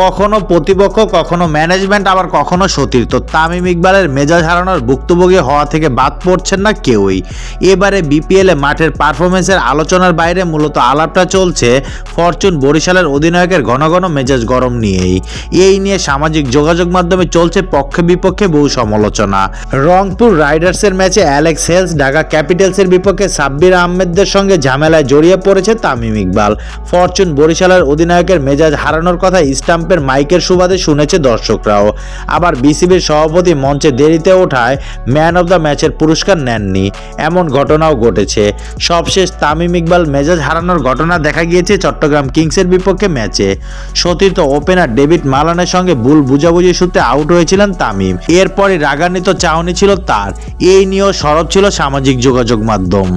কখনো প্রতিপক্ষ, কখনো ম্যানেজমেন্ট, আবার কখনো সতীর্থ। তামিম ইকবালের মেজাজ হারানোর ভুক্তভোগী হওয়া থেকে বাদ পড়ছেন না কেউই। এবারে বিপিএলে মাঠের পারফরমেন্সের আলোচনার বাইরে মূলত আলাপটা চলছে ফরচুন বরিশালের অধিনায়কের ঘন ঘন মেজাজ গরম নিয়েই। এই নিয়ে সামাজিক যোগাযোগ মাধ্যমে চলছে পক্ষে বিপক্ষে বহু সমালোচনা। রংপুর রাইডার্সের ম্যাচে অ্যালেক্স হেলস ঢাকা ক্যাপিটালসের বিপক্ষে সাব্বির আহমেদের সঙ্গে ঝামেলায় জড়িয়ে পড়েছে তামিম ইকবাল। ফরচুন বরিশালের অধিনায়কের মেজাজ হারানোর কথা স্টাম্পের মাইকের সুবাদে শুনেছে দর্শকরাও। আবার বিসিবির সভাপতি মঞ্চে দেরিতে ওঠায় ম্যান অব দ্য ম্যাচের পুরস্কার নেননি, এমন ঘটনাও ঘটেছে। সবশেষ তামিম ইকবাল মেজাজ হারানোর ঘটনা দেখা গিয়েছে চট্টগ্রাম কিংসের বিপক্ষে ম্যাচে। সতীর্থ ওপেনার ডেভিড মালানের সঙ্গে ভুল বুঝাবুঝি সূত্রে আউট হয়েছিলেন তামিম। এরপরই রাগান্বিত চাহনি ছিল তার। এই নিয়েও সরব ছিল সামাজিক যোগাযোগ মাধ্যম।